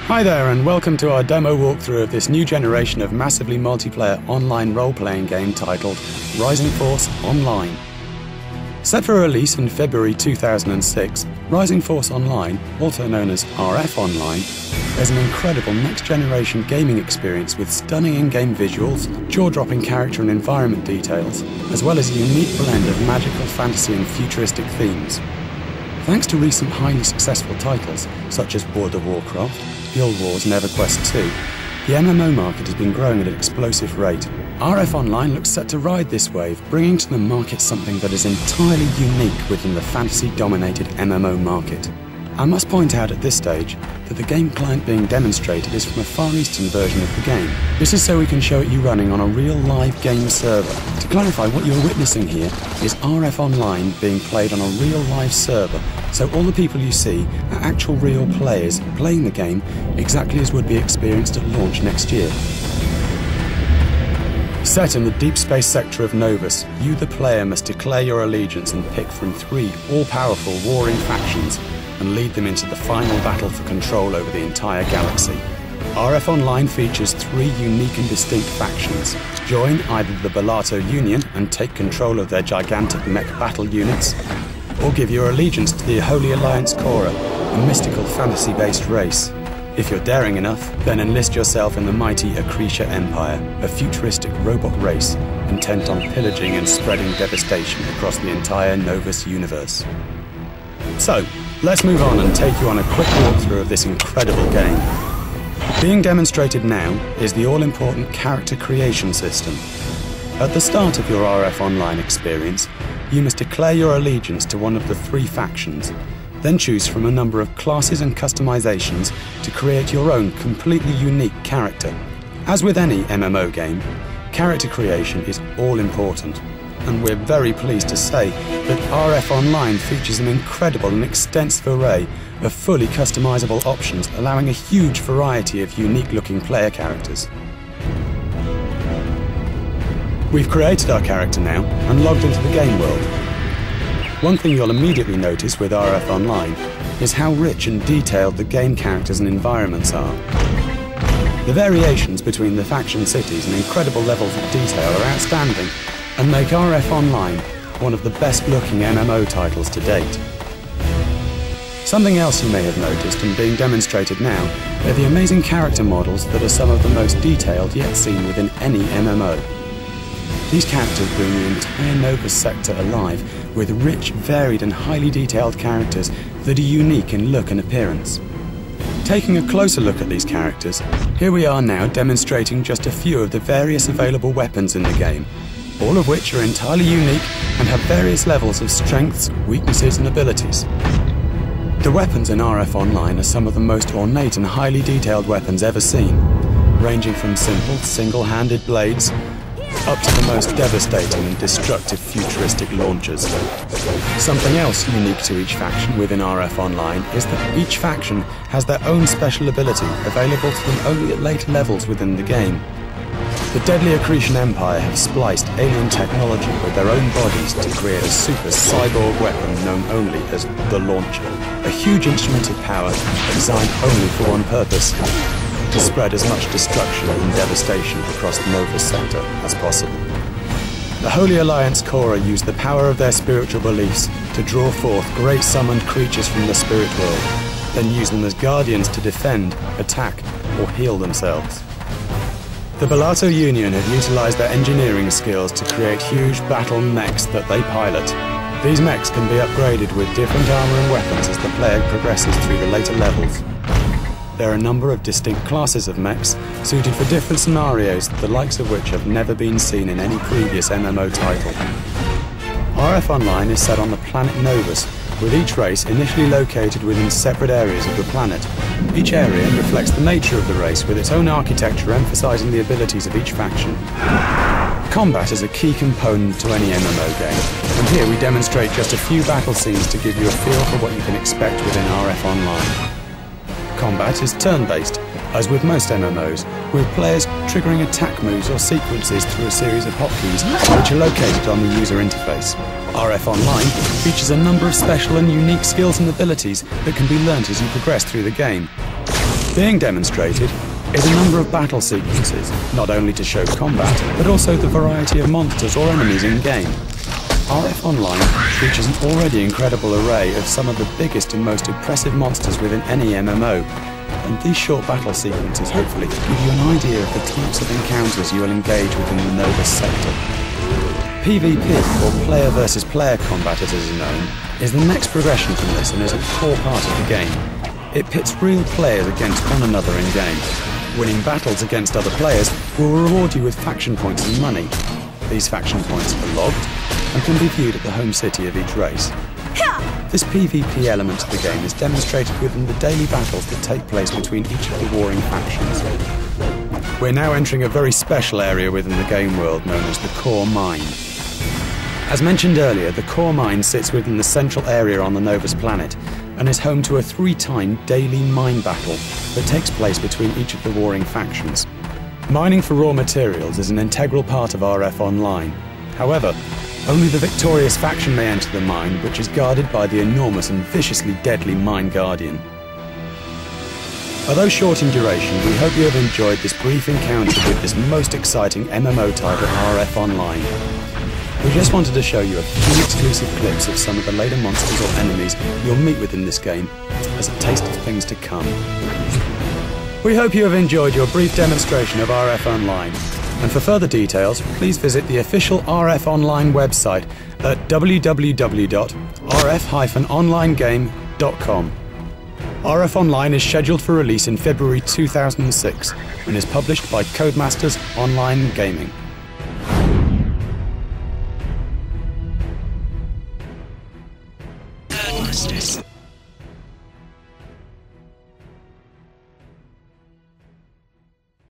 Hi there, and welcome to our demo walkthrough of this new generation of massively multiplayer online role-playing game titled Rising Force Online. Set for release in February 2006, Rising Force Online, also known as RF Online, is an incredible next-generation gaming experience with stunning in-game visuals, jaw-dropping character and environment details, as well as a unique blend of magical fantasy and futuristic themes. Thanks to recent highly successful titles, such as World of Warcraft, Guild Wars and EverQuest 2, the MMO market has been growing at an explosive rate. RF Online looks set to ride this wave, bringing to the market something that is entirely unique within the fantasy-dominated MMO market. I must point out at this stage that the game client being demonstrated is from a Far Eastern version of the game. This is so we can show it you running on a real live game server. To clarify, what you're witnessing here is RF Online being played on a real live server, so all the people you see are actual real players playing the game exactly as would be experienced at launch next year. Set in the deep space sector of Novus, you the player must declare your allegiance and pick from 3 all-powerful warring factions and lead them into the final battle for control over the entire galaxy. RF Online features 3 unique and distinct factions. Join either the Bellato Union and take control of their gigantic mech battle units, or give your allegiance to the Holy Alliance Cora, a mystical fantasy-based race. If you're daring enough, then enlist yourself in the mighty Akrisha Empire, a futuristic robot race intent on pillaging and spreading devastation across the entire Novus universe. So, let's move on and take you on a quick walkthrough of this incredible game. Being demonstrated now is the all-important character creation system. At the start of your RF Online experience, you must declare your allegiance to one of the 3 factions, then choose from a number of classes and customizations to create your own completely unique character. As with any MMO game, character creation is all important, and we're very pleased to say that RF Online features an incredible and extensive array of fully customizable options, allowing a huge variety of unique-looking player characters. We've created our character now and logged into the game world. One thing you'll immediately notice with RF Online is how rich and detailed the game characters and environments are. The variations between the faction cities and incredible levels of detail are outstanding and make RF Online one of the best-looking MMO titles to date. Something else you may have noticed and being demonstrated now are the amazing character models that are some of the most detailed yet seen within any MMO. These characters bring the entire Novus sector alive with rich, varied and highly detailed characters that are unique in look and appearance. Taking a closer look at these characters, here we are now demonstrating just a few of the various available weapons in the game, all of which are entirely unique and have various levels of strengths, weaknesses and abilities. The weapons in RF Online are some of the most ornate and highly detailed weapons ever seen, ranging from simple, single-handed blades up to the most devastating and destructive futuristic launchers. Something else unique to each faction within RF Online is that each faction has their own special ability available to them only at later levels within the game. The deadly Akritian Empire have spliced alien technology with their own bodies to create a super cyborg weapon known only as the Launcher, a huge instrument of power designed only for one purpose: to spread as much destruction and devastation across the Novus sector as possible. The Holy Alliance Cora use the power of their spiritual beliefs to draw forth great summoned creatures from the spirit world, then use them as guardians to defend, attack, or heal themselves. The Bellato Union have utilized their engineering skills to create huge battle mechs that they pilot. These mechs can be upgraded with different armor and weapons as the player progresses through the later levels. There are a number of distinct classes of mechs suited for different scenarios, the likes of which have never been seen in any previous MMO title. RF Online is set on the planet Novus, with each race initially located within separate areas of the planet. Each area reflects the nature of the race, with its own architecture emphasizing the abilities of each faction. Combat is a key component to any MMO game, and here we demonstrate just a few battle scenes to give you a feel for what you can expect within RF Online. Combat is turn-based, as with most MMOs, with players triggering attack moves or sequences through a series of hotkeys which are located on the user interface. RF Online features a number of special and unique skills and abilities that can be learnt as you progress through the game. Being demonstrated is a number of battle sequences, not only to show combat, but also the variety of monsters or enemies in-game. RF Online features an already incredible array of some of the biggest and most impressive monsters within any MMO, and these short battle sequences hopefully give you an idea of the types of encounters you will engage within the Novus sector. PvP, or player versus player combat as it is known, is the next progression from this and is a core part of the game. It pits real players against one another in-game. Winning battles against other players will reward you with faction points and money. These faction points are logged and can be viewed at the home city of each race. This PvP element of the game is demonstrated within the daily battles that take place between each of the warring factions. We're now entering a very special area within the game world known as the Core Mine. As mentioned earlier, the Core Mine sits within the central area on the Novus planet and is home to a 3-time daily mine battle that takes place between each of the warring factions. Mining for raw materials is an integral part of RF Online. However, only the victorious faction may enter the mine, which is guarded by the enormous and viciously deadly Mine Guardian. Although short in duration, we hope you have enjoyed this brief encounter with this most exciting MMO title, RF Online. We just wanted to show you a few exclusive clips of some of the later monsters or enemies you'll meet within this game as a taste of things to come. We hope you have enjoyed your brief demonstration of RF Online, and for further details please visit the official RF Online website at www.rf-onlinegame.com. RF Online is scheduled for release in February 2006 and is published by Codemasters Online Gaming. Codemasters.